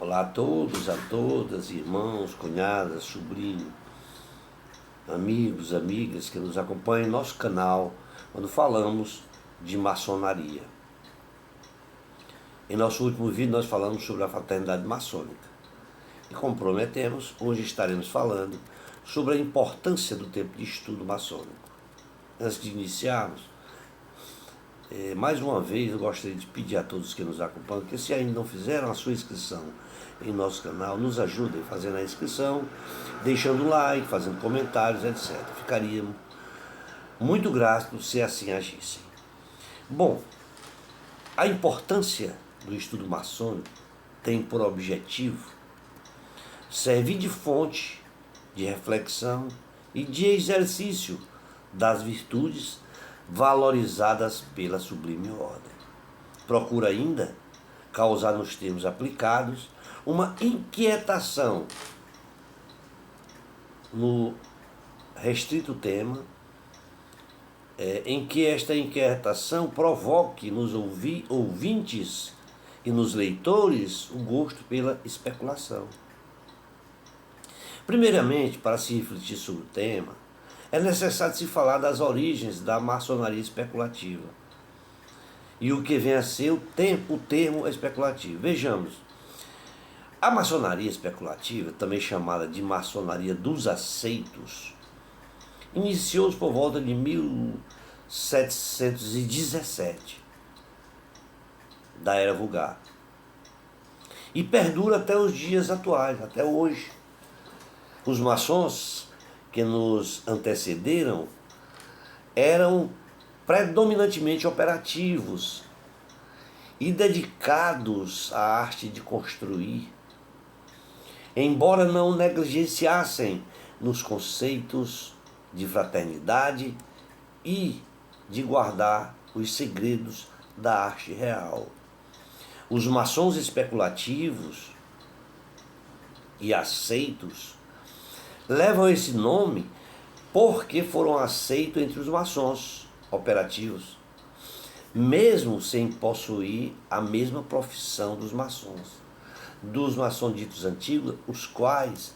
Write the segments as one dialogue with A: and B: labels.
A: Olá a todos, a todas, irmãos, cunhadas, sobrinhos, amigos, amigas que nos acompanham em nosso canal quando falamos de maçonaria. Em nosso último vídeo nós falamos sobre a fraternidade maçônica e, como prometemos, hoje estaremos falando sobre a importância do tempo de estudo maçônico. Antes de iniciarmos, mais uma vez eu gostaria de pedir a todos que nos acompanham que, se ainda não fizeram a sua inscrição em nosso canal, nos ajudem fazendo a inscrição, deixando like, fazendo comentários, etc. Ficaríamos muito gratos se assim agissem. Bom, a importância do estudo maçônico tem por objetivo servir de fonte de reflexão e de exercício das virtudes valorizadas pela sublime ordem. Procura ainda causar nos termos aplicados uma inquietação no restrito tema, em que esta inquietação provoque nos ouvintes e nos leitores o gosto pela especulação. Primeiramente, para se refletir sobre o tema, é necessário se falar das origens da maçonaria especulativa e o que vem a ser o termo especulativo. Vejamos, a maçonaria especulativa, também chamada de maçonaria dos aceitos, iniciou-se por volta de 1717, da Era Vulgar, e perdura até os dias atuais, até hoje. Os maçons que nos antecederam eram predominantemente operativos e dedicados à arte de construir, embora não negligenciassem nos conceitos de fraternidade e de guardar os segredos da arte real. Os maçons especulativos e aceitos levam esse nome porque foram aceitos entre os maçons operativos, mesmo sem possuir a mesma profissão dos maçons ditos antigos, os quais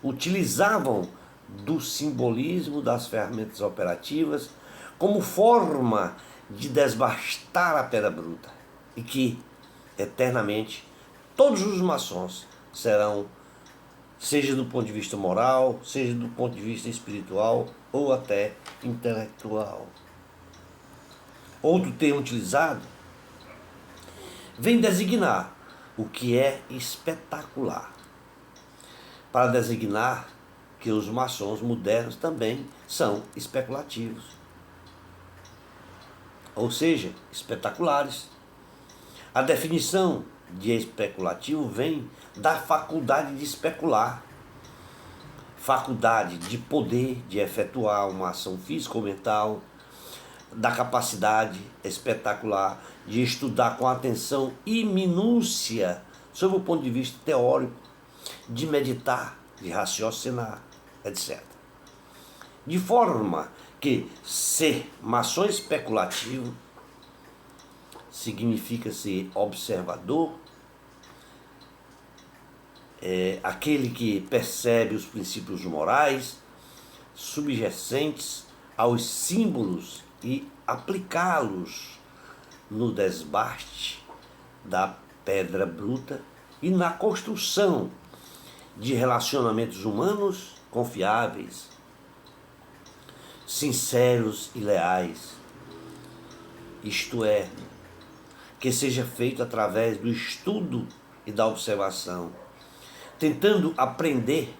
A: utilizavam do simbolismo das ferramentas operativas como forma de desbastar a pedra bruta, e que eternamente todos os maçons serão, seja do ponto de vista moral, seja do ponto de vista espiritual ou até intelectual. Outro termo utilizado vem designar o que é espetacular, para designar que os maçons modernos também são especulativos, ou seja, espetaculares. A definição de especulativo vem da faculdade de especular, faculdade de poder de efetuar uma ação física ou mental, da capacidade espetacular de estudar com atenção e minúcia sob o ponto de vista teórico, de meditar, de raciocinar, etc. De forma que ser maçom especulativo significa ser observador, aquele que percebe os princípios morais subjacentes aos símbolos e aplicá-los no desbaste da pedra bruta e na construção de relacionamentos humanos confiáveis, sinceros e leais. Isto é, que seja feito através do estudo e da observação, tentando aprender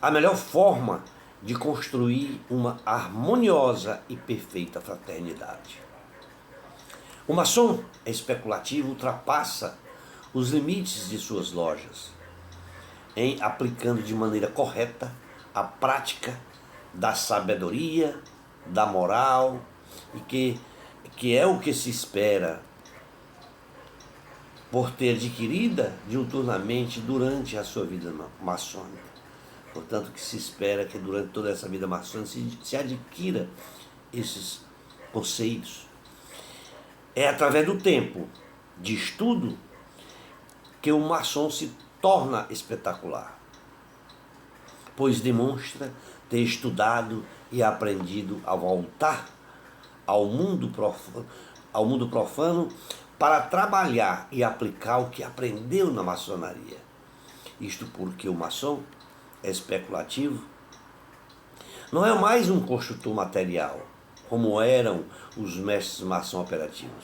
A: a melhor forma de construir uma harmoniosa e perfeita fraternidade. O maçom especulativo ultrapassa os limites de suas lojas, em aplicando de maneira correta a prática da sabedoria, da moral, e que é o que se espera por ter adquirida diuturnamente durante a sua vida maçônica. Portanto, que se espera que durante toda essa vida maçônica se adquira esses conceitos. É através do tempo de estudo que o maçom se torna espetacular, pois demonstra ter estudado e aprendido a voltar ao mundo profano para trabalhar e aplicar o que aprendeu na maçonaria. Isto porque o maçom é especulativo, não é mais um construtor material, como eram os mestres maçom operativos.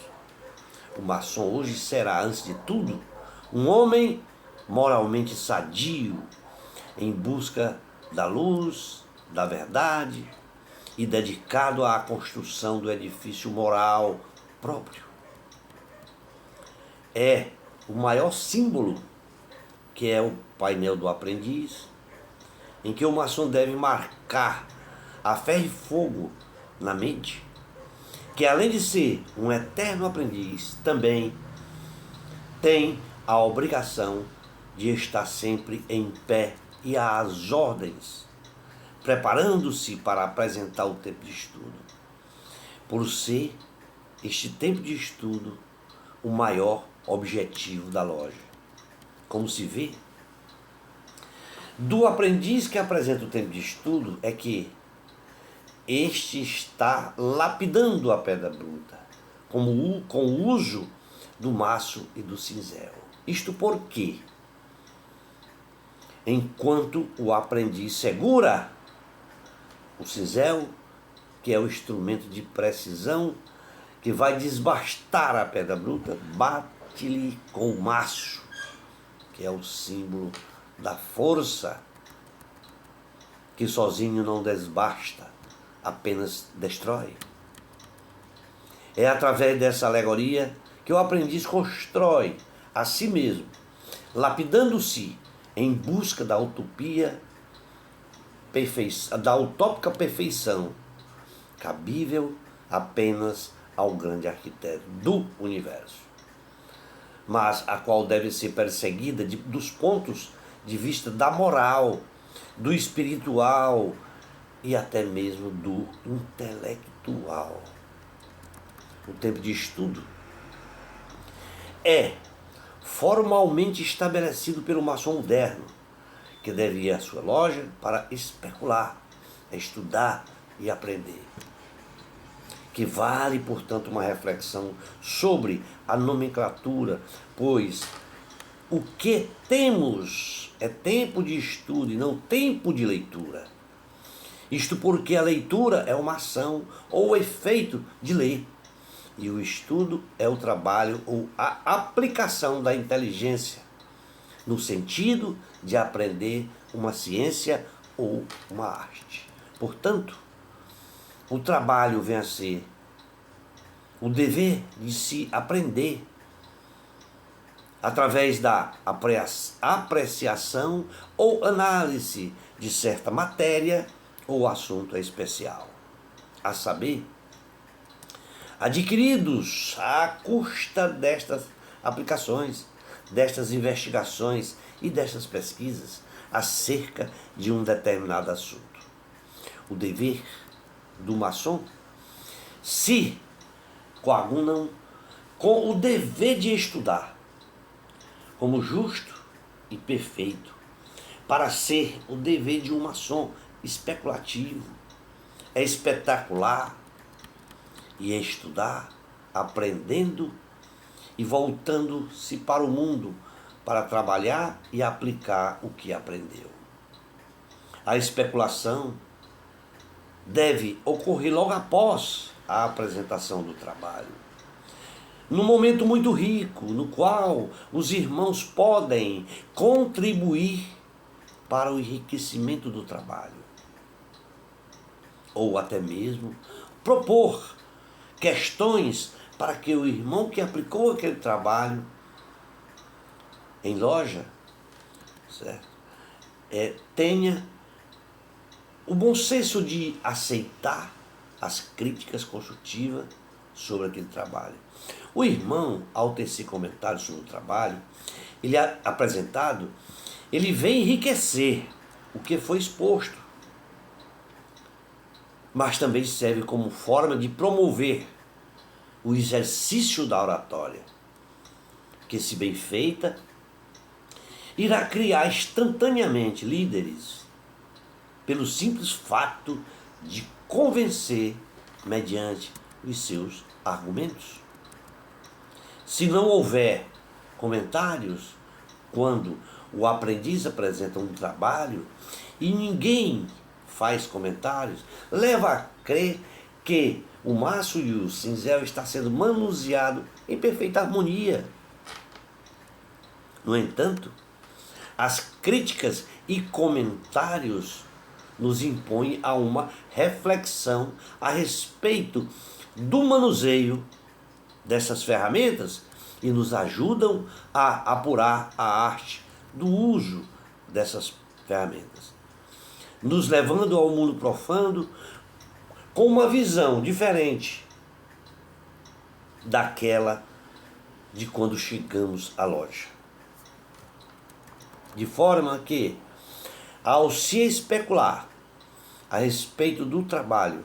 A: O maçom hoje será, antes de tudo, um homem moralmente sadio, em busca da luz, da verdade e dedicado à construção do edifício moral próprio. É o maior símbolo, que é o painel do aprendiz, em que o maçom deve marcar a ferro e fogo na mente, que além de ser um eterno aprendiz, também tem a obrigação de estar sempre em pé e às ordens, preparando-se para apresentar o tempo de estudo, por ser este tempo de estudo o maior objetivo da loja. Como se vê, do aprendiz que apresenta o tempo de estudo é que este está lapidando a pedra bruta, com o uso do maço e do cinzel. Isto porque, enquanto o aprendiz segura o cinzel, que é o instrumento de precisão que vai desbastar a pedra bruta, bate-lhe com o maço, que é o símbolo da força, que sozinho não desbasta, apenas destrói. É através dessa alegoria que o aprendiz constrói a si mesmo, lapidando-se em busca da utopia, da utópica perfeição, cabível apenas ao grande arquiteto do universo, mas a qual deve ser perseguida dos pontos de vista da moral, do espiritual e até mesmo do intelectual. O tempo de estudo é formalmente estabelecido pelo maçom moderno, que deve ir à sua loja para especular, estudar e aprender. Que vale, portanto, uma reflexão sobre a nomenclatura, pois o que temos é tempo de estudo e não tempo de leitura. Isto porque a leitura é uma ação ou o efeito de ler, e o estudo é o trabalho ou a aplicação da inteligência, no sentido de aprender uma ciência ou uma arte. Portanto, o trabalho vem a ser o dever de se aprender através da apreciação ou análise de certa matéria ou assunto especial, a saber, adquiridos à custa destas aplicações, destas investigações e destas pesquisas acerca de um determinado assunto. O dever do maçom se coagunam com o dever de estudar, como justo e perfeito, para ser o dever de um maçom especulativo, é espetacular, e estudar, aprendendo e voltando-se para o mundo para trabalhar e aplicar o que aprendeu. A especulação deve ocorrer logo após a apresentação do trabalho, num momento muito rico, no qual os irmãos podem contribuir para o enriquecimento do trabalho, ou até mesmo propor questões para que o irmão que aplicou aquele trabalho em loja, certo? Tenha o bom senso de aceitar as críticas construtivas sobre aquele trabalho. O irmão, ao tecer comentários sobre o trabalho, ele é apresentado, ele vem enriquecer o que foi exposto, mas também serve como forma de promover o exercício da oratória, que, se bem feita, irá criar instantaneamente líderes pelo simples fato de convencer mediante os seus argumentos. Se não houver comentários quando o aprendiz apresenta um trabalho e ninguém faz comentários, leva a crer que o maço e o cinzel está sendo manuseado em perfeita harmonia. No entanto, as críticas e comentários nos impõem a uma reflexão a respeito do manuseio dessas ferramentas e nos ajudam a apurar a arte do uso dessas ferramentas, nos levando ao mundo profano com uma visão diferente daquela de quando chegamos à loja. De forma que, ao se especular a respeito do trabalho,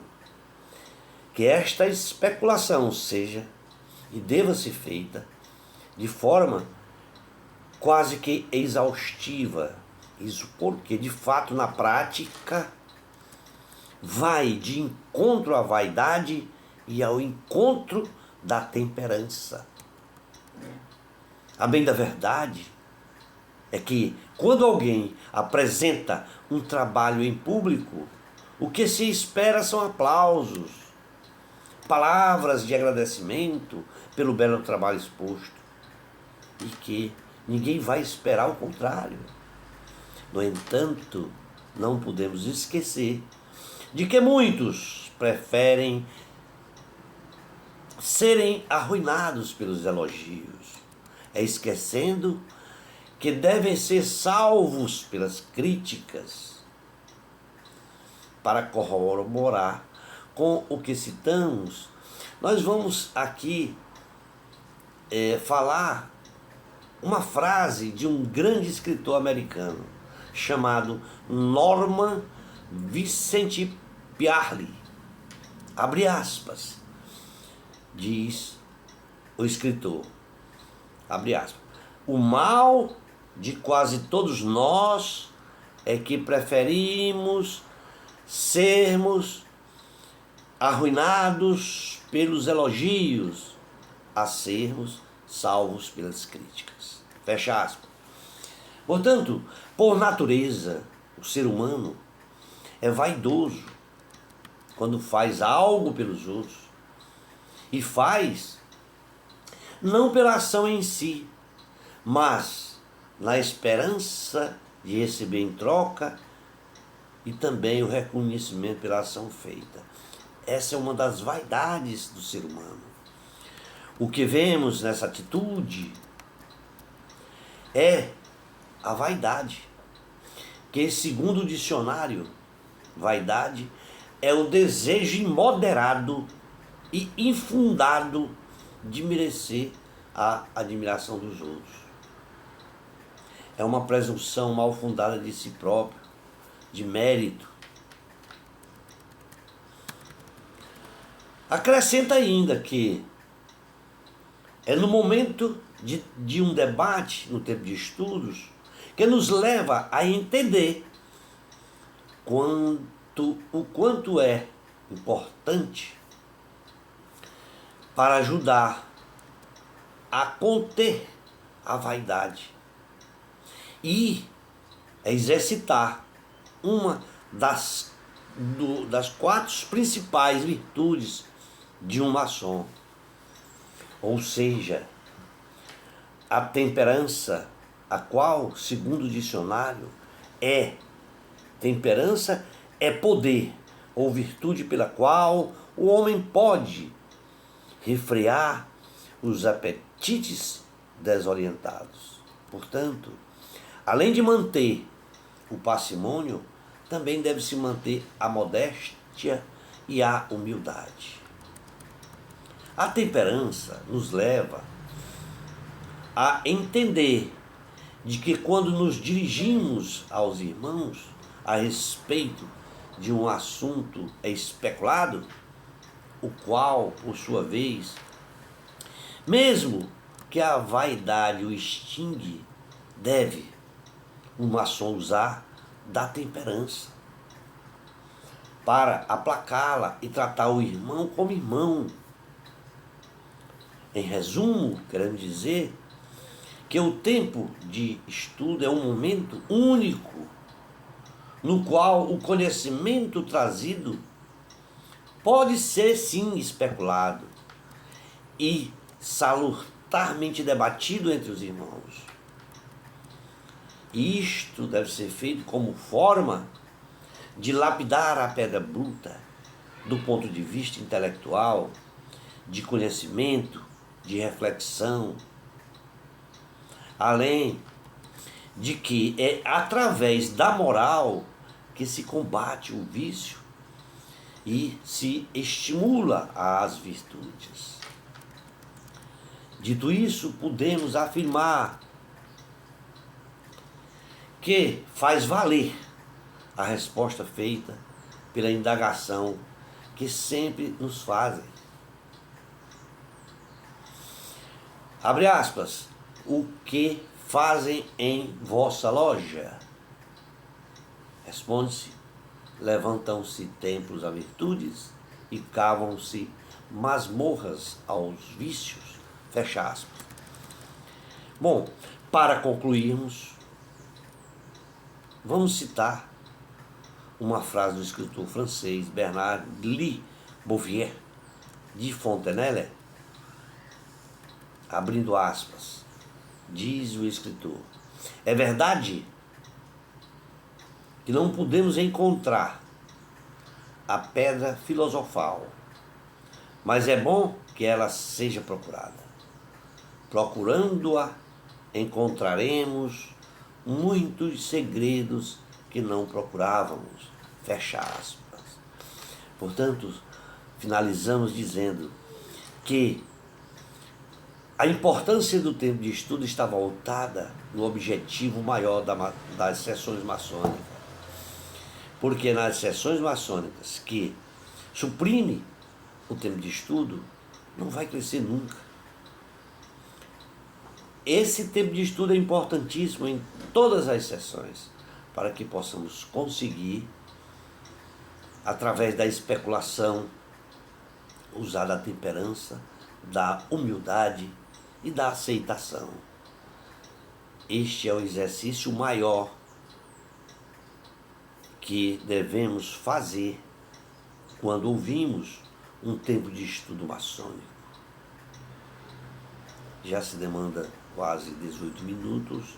A: que esta especulação seja e deva ser feita de forma quase que exaustiva. Isso porque, de fato, na prática, vai de encontro à vaidade e ao encontro da temperança. A bem da verdade é que, quando alguém apresenta um trabalho em público, o que se espera são aplausos, palavras de agradecimento pelo belo trabalho exposto, e que ninguém vai esperar o contrário. No entanto, não podemos esquecer de que muitos preferem serem arruinados pelos elogios, esquecendo que devem ser salvos pelas críticas. Para corroborar com o que citamos, nós vamos aqui falar uma frase de um grande escritor americano chamado Norman Vincent Peale. Abre aspas, diz o escritor, abre aspas: o mal de quase todos nós é que preferimos sermos arruinados pelos elogios a sermos salvos pelas críticas. Fecha aspas. Portanto, por natureza, o ser humano é vaidoso quando faz algo pelos outros, e faz não pela ação em si, mas na esperança de receber em troca e também o reconhecimento pela ação feita. Essa é uma das vaidades do ser humano. O que vemos nessa atitude é a vaidade, que, segundo o dicionário, vaidade é o desejo imoderado e infundado de merecer a admiração dos outros. É uma presunção mal fundada de si próprio, de mérito. Acrescenta ainda que é no momento de um debate, no tempo de estudos, que nos leva a entender o quanto é importante para ajudar a conter a vaidade e exercitar uma das 4 principais virtudes de um maçom, ou seja, a temperança, a qual, segundo o dicionário, temperança é poder ou virtude pela qual o homem pode refrear os apetites desorientados. Portanto, além de manter o parcimônio, também deve-se manter a modéstia e a humildade. A temperança nos leva a entender de que quando nos dirigimos aos irmãos a respeito de um assunto especulado, o qual, por sua vez, mesmo que a vaidade o extingue, deve um maçom usar da temperança para aplacá-la e tratar o irmão como irmão. Em resumo, queremos dizer que o tempo de estudo é um momento único no qual o conhecimento trazido pode ser sim especulado e salutarmente debatido entre os irmãos. Isto deve ser feito como forma de lapidar a pedra bruta do ponto de vista intelectual, de conhecimento, de reflexão, além de que é através da moral que se combate o vício e se estimula as virtudes. Dito isso, podemos afirmar que faz valer a resposta feita pela indagação que sempre nos fazem. Abre aspas. O que fazem em vossa loja? Responde-se. Levantam-se templos a virtudes e cavam-se masmorras aos vícios. Fecha aspas. Bom, para concluirmos, vamos citar uma frase do escritor francês Bernard Lee Bouvier de Fontenelle, abrindo aspas, diz o escritor: é verdade que não podemos encontrar a pedra filosofal, mas é bom que ela seja procurada. Procurando-a, encontraremos muitos segredos que não procurávamos. Fecha aspas. Portanto, finalizamos dizendo que a importância do tempo de estudo está voltada no objetivo maior das sessões maçônicas. Porque nas sessões maçônicas que suprime o tempo de estudo, não vai crescer nunca. Esse tempo de estudo é importantíssimo em todas as sessões, para que possamos conseguir, através da especulação, usar da temperança, da humildade e da aceitação. Este é o exercício maior que devemos fazer quando ouvimos um tempo de estudo maçônico. Já se demanda quase 18 minutos,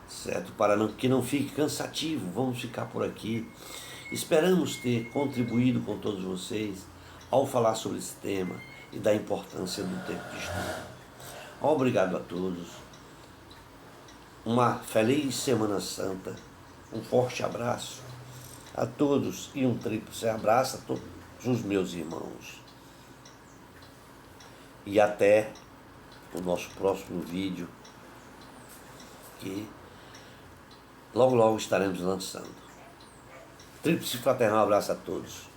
A: certo? Para que não fique cansativo, vamos ficar por aqui. Esperamos ter contribuído com todos vocês ao falar sobre esse tema e da importância do tempo de estudo. Obrigado a todos. Uma feliz Semana Santa. Um forte abraço a todos e um tríplice abraço a todos os meus irmãos. E até o nosso próximo vídeo, que logo estaremos lançando. Tríplice fraternal abraço a todos.